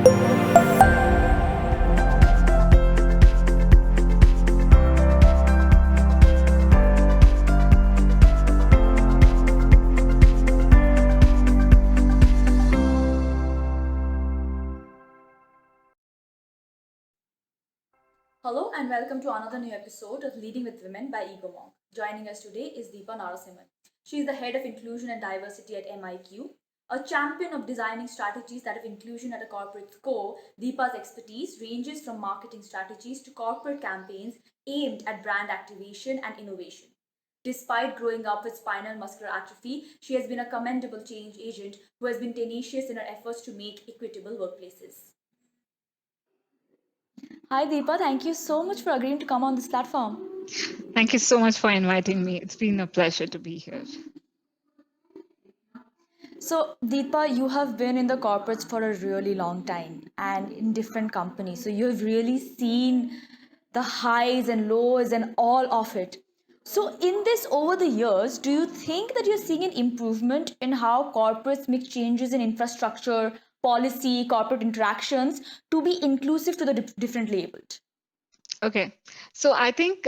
Hello and welcome to another new episode of Leading with Women by Ego. Joining us today is Deepa Narasimhan. She is the head of inclusion and diversity at MIQ, a champion of designing strategies that have inclusion at a corporate core. Deepa's expertise ranges from marketing strategies to corporate campaigns aimed at brand activation and innovation. Despite growing up with spinal muscular atrophy, she has been a commendable change agent who has been tenacious in her efforts to make equitable workplaces. Hi Deepa, thank you so much for agreeing to come on this platform. Thank you so much for inviting me. It's been a pleasure to be here. So, Deepa, you have been in the corporates for a really long time and in different companies. So, you have really seen the highs and lows and all of it. So, in this over the years, do you think that you're seeing an improvement in how corporates make changes in infrastructure, policy, corporate interactions to be inclusive to the differently abled? Okay, so I think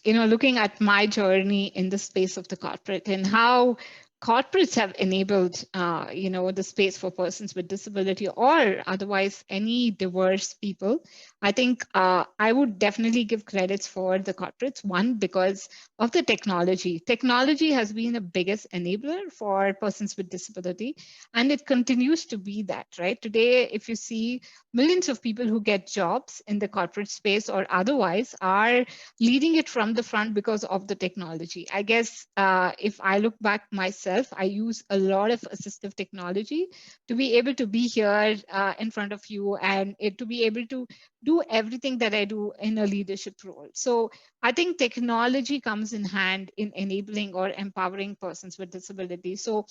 looking at my journey in the space of the corporate and how corporates have enabled the space for persons with disability or otherwise any diverse people, I think I would definitely give credits for the corporates. One, because of the technology. Technology has been the biggest enabler for persons with disability, and it continues to be that, right? Today, if you see millions of people who get jobs in the corporate space or otherwise are leading it from the front because of the technology. I guess if I look back myself, I use a lot of assistive technology to be able to be here in front of you and to be able to do everything that I do in a leadership role. So I think technology comes in hand in enabling or empowering persons with disabilities. So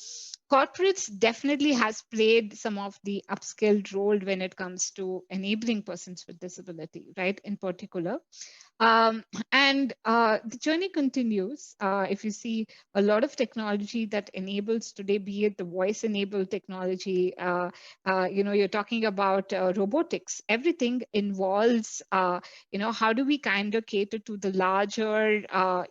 corporates definitely has played some of the upskilled role when it comes to enabling persons with disability, right? In particular, um, and the journey continues. If you see a lot of technology that enables today, be it the voice-enabled technology, you're talking about robotics. Everything involves, how do we kind of cater to the larger,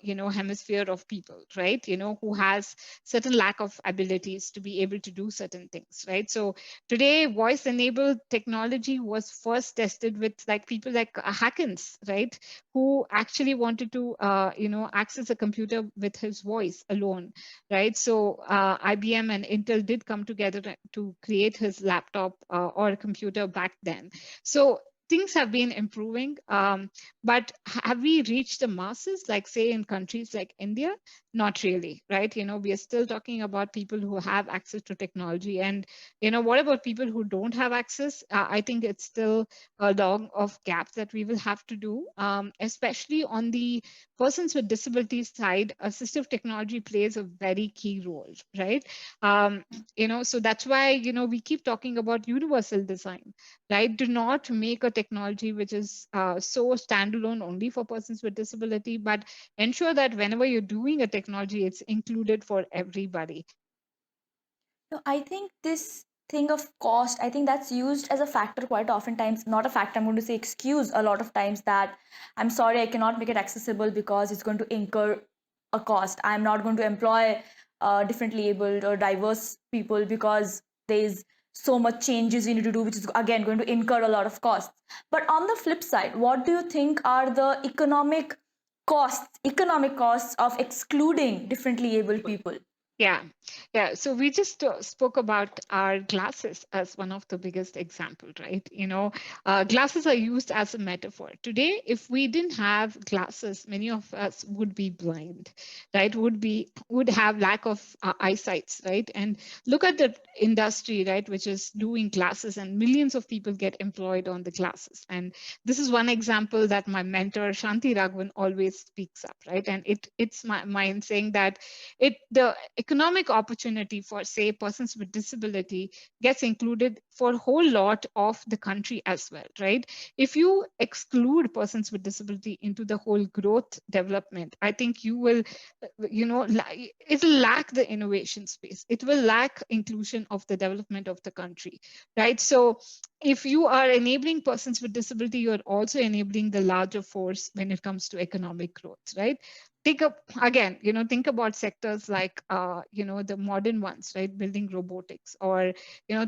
hemisphere of people, right? Who has certain lack of abilities to be able to do certain things, right? So today, voice-enabled technology was first tested with like people like Hackens, right? Who actually wanted to, access a computer with his voice alone, right? So IBM and Intel did come together to create his laptop or computer back then. So things have been improving, but have we reached the masses, like say in countries like India? Not really, right? We are still talking about people who have access to technology, and what about people who don't have access? I think it's still a long of gap that we will have to do, especially on the persons with disabilities side. Assistive technology plays a very key role, right? So that's why we keep talking about universal design, right? Do not make a technology which is so standalone only for persons with disability, but ensure that whenever you're doing a technology, it's included for everybody. No, I think this thing of cost, I think that's used as a factor quite oftentimes, not a factor, I'm going to say excuse a lot of times that I'm sorry, I cannot make it accessible because it's going to incur a cost. I'm not going to employ differently abled or diverse people because there's so much changes you need to do, which is again going to incur a lot of costs. But on the flip side, what do you think are the economic costs of excluding differently abled people? Yeah, yeah. So we just spoke about our glasses as one of the biggest example, right? Glasses are used as a metaphor. Today, if we didn't have glasses, many of us would be blind, right? Would have lack of eyesight, right? And look at the industry, right, which is doing glasses, and millions of people get employed on the glasses. And this is one example that my mentor Shanti Raghavan always speaks up, right? And it's my mind saying that the economic opportunity for say persons with disability gets included for a whole lot of the country as well, right? If you exclude persons with disability into the whole growth development, I think you will it'll lack the innovation space, it will lack inclusion of the development of the country, right? So if you are enabling persons with disability, you're also enabling the larger force when it comes to economic growth, right? Think up again, think about sectors like, the modern ones, right? Building robotics, or,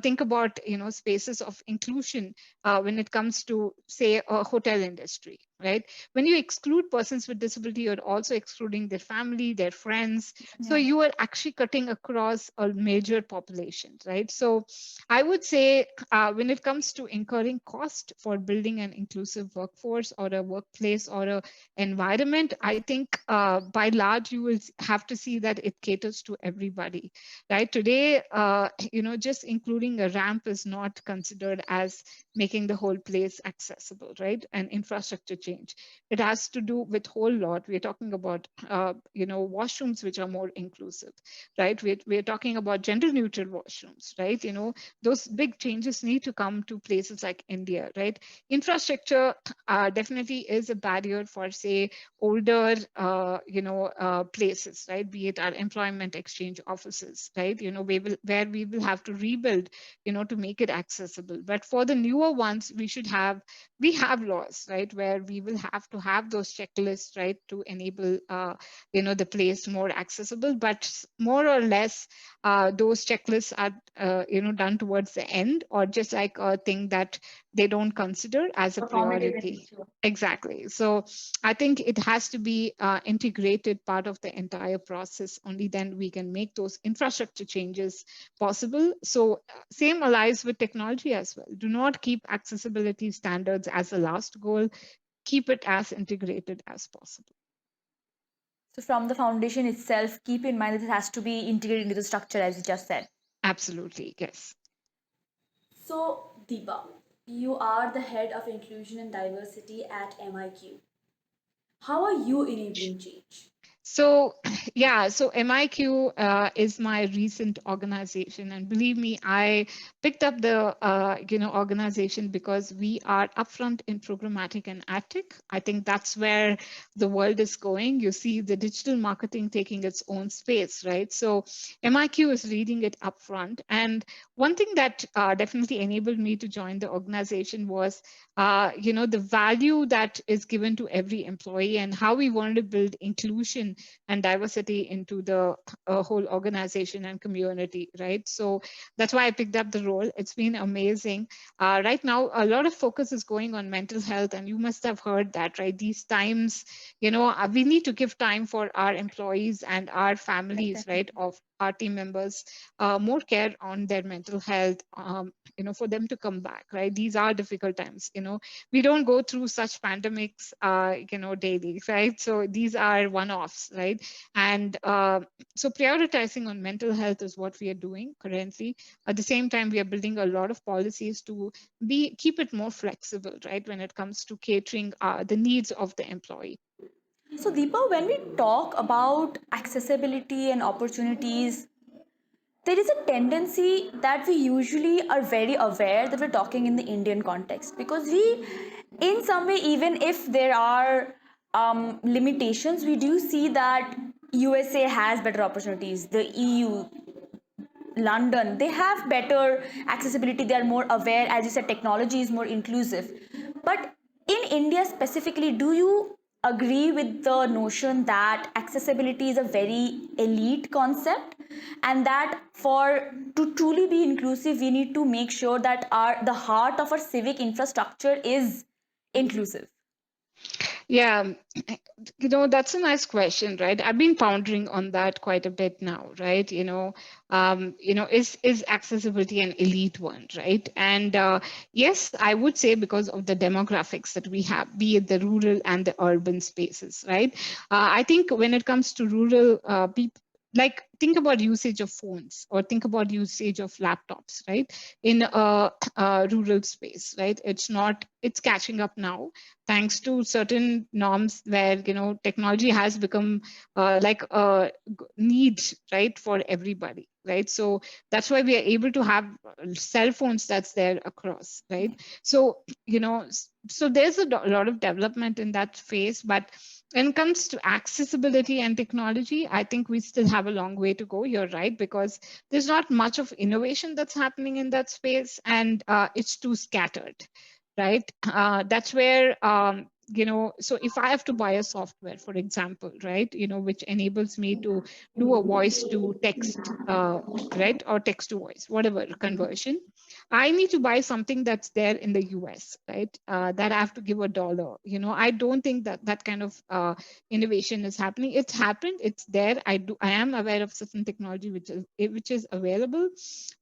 think about, spaces of inclusion when it comes to, say, a hotel industry, right? When you exclude persons with disability, you're also excluding their family, their friends. So Yeah. you are actually cutting across a major population, right? So I would say, when it comes to incurring cost for building an inclusive workforce or a workplace or a environment, I think by large you will have to see that it caters to everybody, right? Today, just including a ramp is not considered as making the whole place accessible, right? An infrastructure change. It has to do with whole lot. We're talking about, washrooms which are more inclusive, right? We're talking about gender neutral washrooms, right? Those big changes need to come to places like India, right? Infrastructure definitely is a barrier for, say, older, places, right? Be it our employment exchange offices, right? Where we will have to rebuild, to make it accessible. But for the newer ones, we have laws, right, where we will have to have those checklists, right, to enable, the place more accessible. But more or less, those checklists are, done towards the end, or just like a thing that they don't consider as a Performative in priority. nature. Exactly. So I think it has to be integrated part of the entire process. Only then we can make those infrastructure changes possible. So same applies with technology as well. Do not keep accessibility standards as the last goal. Keep it as integrated as possible. So from the foundation itself, keep in mind that it has to be integrated into the structure, as you just said. Absolutely. Yes. So, Deepa, you are the head of inclusion and diversity at MIQ. How are you enabling change? So, yeah, so MIQ is my recent organization, and believe me, I picked up the organization because we are upfront in programmatic and ad tech. I think that's where the world is going. You see the digital marketing taking its own space, right? So MIQ is leading it upfront, and one thing that definitely enabled me to join the organization was, the value that is given to every employee and how we wanted to build inclusion and diversity into the whole organization and community, right? So that's why I picked up the role. It's been amazing. Right now, a lot of focus is going on mental health, and you must have heard that, right? These times, we need to give time for our employees and our Right, families, right, definitely. of our team members, more care on their mental health, for them to come back, right? These are difficult times. We don't go through such pandemics, daily, right? So these are one-offs, right? And so prioritizing on mental health is what we are doing currently. At the same time, we are building a lot of policies to keep it more flexible, right, when it comes to catering the needs of the employee. So, Deepa, when we talk about accessibility and opportunities, there is a tendency that we usually are very aware that we're talking in the Indian context, because we, in some way, even if there are limitations, we do see that USA has better opportunities, the EU, London, they have better accessibility, they are more aware, as you said, technology is more inclusive. But in India specifically, do you agree with the notion that accessibility is a very elite concept, and that for to truly be inclusive, we need to make sure that the heart of our civic infrastructure is inclusive? Yeah, that's a nice question, right? I've been pondering on that quite a bit now, right? Is accessibility an elite one, right? And yes, I would say because of the demographics that we have, be it the rural and the urban spaces, right? I think when it comes to rural people, like think about usage of phones or think about usage of laptops, right? In a rural space, right? It's catching up now thanks to certain norms where technology has become like a need, right, for everybody, right? So that's why we are able to have cell phones that's there across, right? So so there's a lot of development in that phase, but When it comes to accessibility and technology, I think we still have a long way to go. You're right, because there's not much of innovation that's happening in that space, and it's too scattered, right? That's where, so if I have to buy a software, for example, right, which enables me to do a voice to text, right, or text to voice, whatever conversion, I need to buy something that's there in the US, right? That I have to give $1. I don't think that that kind of innovation is happening. It's happened. It's there. I am aware of certain technology which is available,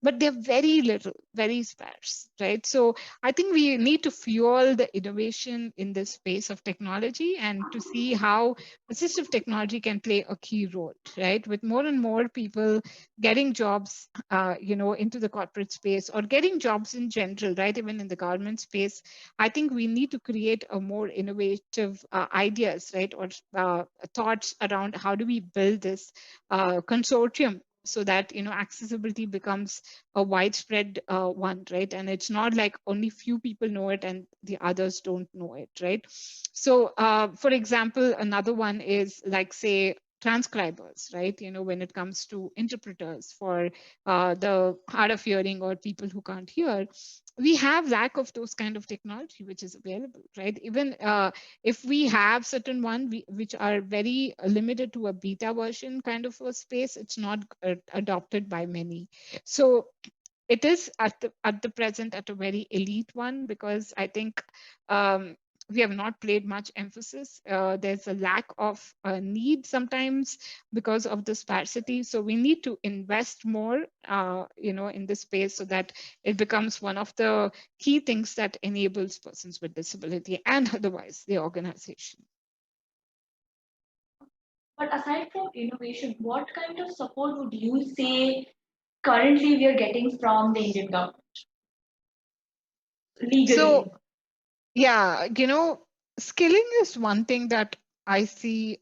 but they're very little, very sparse, right? So I think we need to fuel the innovation in this space of technology and to see how assistive technology can play a key role, right? With more and more people getting jobs, into the corporate space or getting jobs in general, right? Even in the government space, I think we need to create a more innovative ideas, right? Or thoughts around how do we build this consortium so that accessibility becomes a widespread one, right? And it's not like only few people know it and the others don't know it, right? So for example, another one is like, say, transcribers, right? When it comes to interpreters for the hard of hearing or people who can't hear, we have lack of those kind of technology which is available, right? Even if we have certain which are very limited to a beta version kind of a space, it's not adopted by many. So it is at the present at a very elite one, because I think um, we have not played much emphasis. There's a lack of need sometimes because of the sparsity. So we need to invest more, in this space so that it becomes one of the key things that enables persons with disability and otherwise the organization. But aside from innovation, what kind of support would you say currently we are getting from the Indian government legally? So yeah, skilling is one thing that I see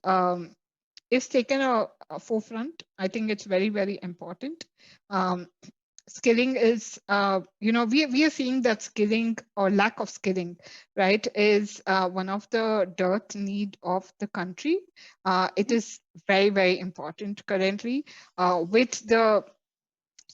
is taken a forefront. I think it's very, very important. Um, Skilling is, we are seeing that skilling or lack of skilling, right, is one of the dirt need of the country. It is very, very important currently with the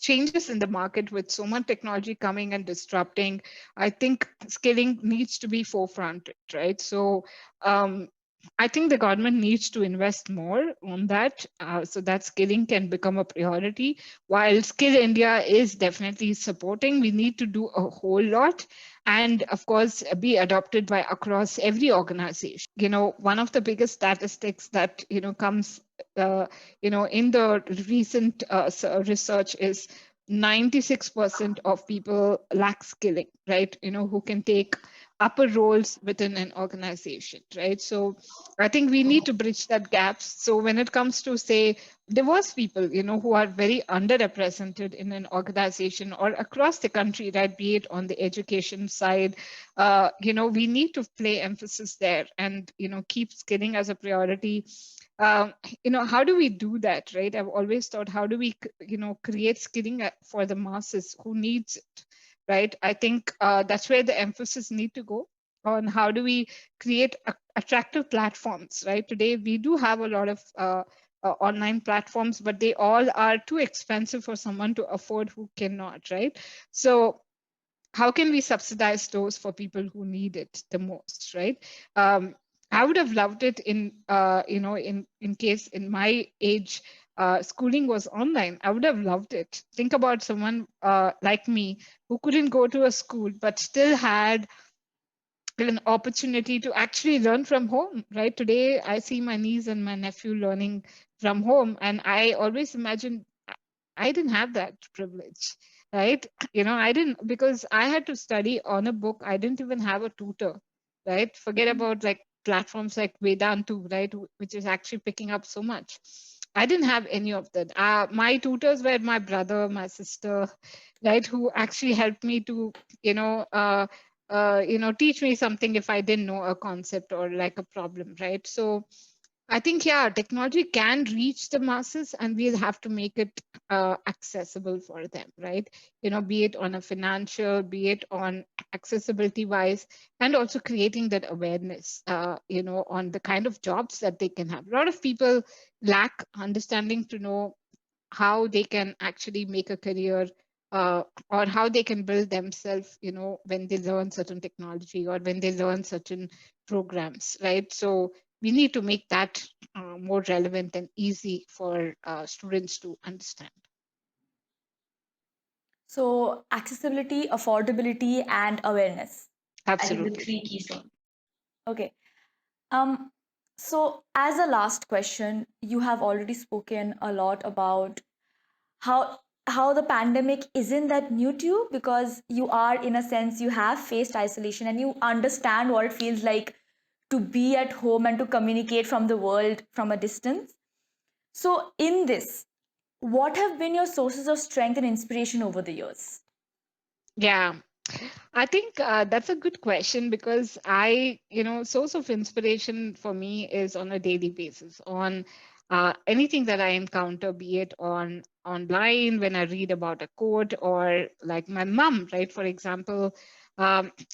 changes in the market, with so much technology coming and disrupting. I think skilling needs to be forefront, right? So um, I think the government needs to invest more on that, so that skilling can become a priority. While Skill India is definitely supporting, we need to do a whole lot, and of course be adopted by across every organization. One of the biggest statistics that comes uh, in the recent research is 96% of people lack skilling, right? Who can take upper roles within an organization, right? So I think we need to bridge that gap. So when it comes to, say, diverse people, who are very underrepresented in an organization or across the country, right, be it on the education side, we need to play emphasis there and, keep skilling as a priority. um, how do we do that, right? I've always thought, how do we create skilling for the masses who needs it, right? I think that's where the emphasis need to go on. How do we create attractive platforms, right? Today we do have a lot of online platforms, but they all are too expensive for someone to afford who cannot, right? So how can we subsidize those for people who need it the most, right? um, I would have loved it in case in my age schooling was online. I would have loved it. Think about someone like me who couldn't go to a school but still had an opportunity to actually learn from home, right? Today I see my niece and my nephew learning from home, and I always imagine I didn't have that privilege, right? I didn't, because I had to study on a book. I didn't even have a tutor, right? Forget about like platforms like Vedantu, right? Which is actually picking up so much. I didn't have any of that. My tutors were my brother, my sister, right? Who actually helped me to, you know, uh, teach me something if I didn't know a concept or like a problem, right? So I think, yeah, technology can reach the masses and we'll have to make it accessible for them, right? Be it on a financial, be it on accessibility wise, and also creating that awareness, on the kind of jobs that they can have. A lot of people lack understanding to know how they can actually make a career, or how they can build themselves, when they learn certain technology or when they learn certain programs, right? So we need to make that more relevant and easy for students to understand. So, accessibility, affordability, and awareness. I think the Absolutely. three keys. Okay. Um, so as a last question, you have already spoken a lot about how the pandemic isn't that new to you, because you are, in a sense, you have faced isolation and you understand what it feels like to be at home and to communicate from the world from a distance. So in this, what have been your sources of strength and inspiration over the years? Yeah, I think that's a good question because source of inspiration for me is on a daily basis on anything that I encounter, be it on online when I read about a quote, or like my mom, right? For example,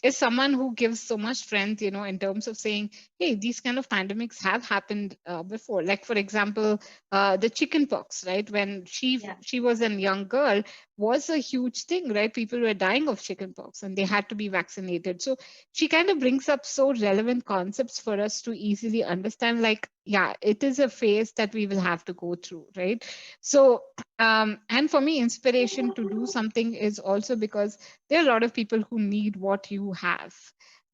is someone who gives so much strength, in terms of saying, hey, these kind of pandemics have happened before. Like, for example, the chicken pox, right? When she was a young girl, was a huge thing, right? People were dying of chickenpox and they had to be vaccinated. So she kind of brings up so relevant concepts for us to easily understand, like, yeah, it is a phase that we will have to go through, right? So, and for me, inspiration to do something is also because there are a lot of people who need what you have.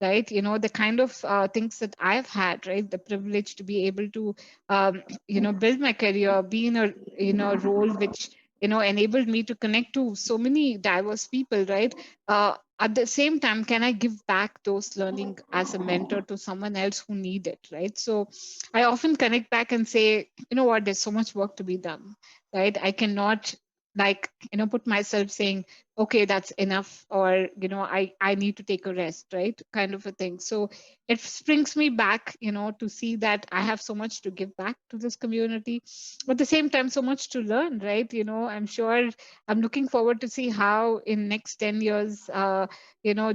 Right, the kind of things that I've had, right, the privilege to be able to, build my career, be in a role which enabled me to connect to so many diverse people, right? At the same time, can I give back those learning as a mentor to someone else who need it, right? So I often connect back and say, you know what, there's so much work to be done, right? I cannot, like, put myself saying, okay, that's enough, or I need to take a rest, right, kind of a thing. So it brings me back, to see that I have so much to give back to this community, at the same time so much to learn, right? I'm sure I'm looking forward to see how in next 10 years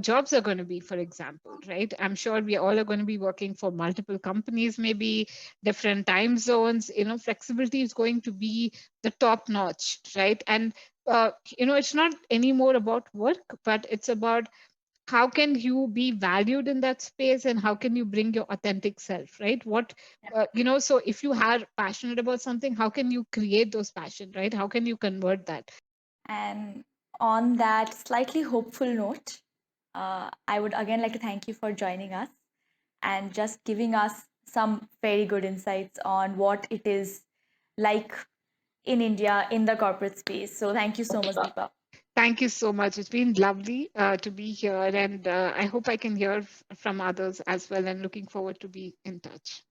jobs are going to be, for example, right? I'm sure we all are going to be working for multiple companies, maybe different time zones. Flexibility is going to be the top notch, right? And it's not anymore about work, but it's about how can you be valued in that space and how can you bring your authentic self, right? So if you are passionate about something, how can you create those passion, right? How can you convert that? And on that slightly hopeful note, I would again like to thank you for joining us and just giving us some very good insights on what it is like in India in the corporate space. So thank you so much, Deepa. Thank you so much. It's been lovely to be here, and I hope I can hear from others as well, and looking forward to be in touch.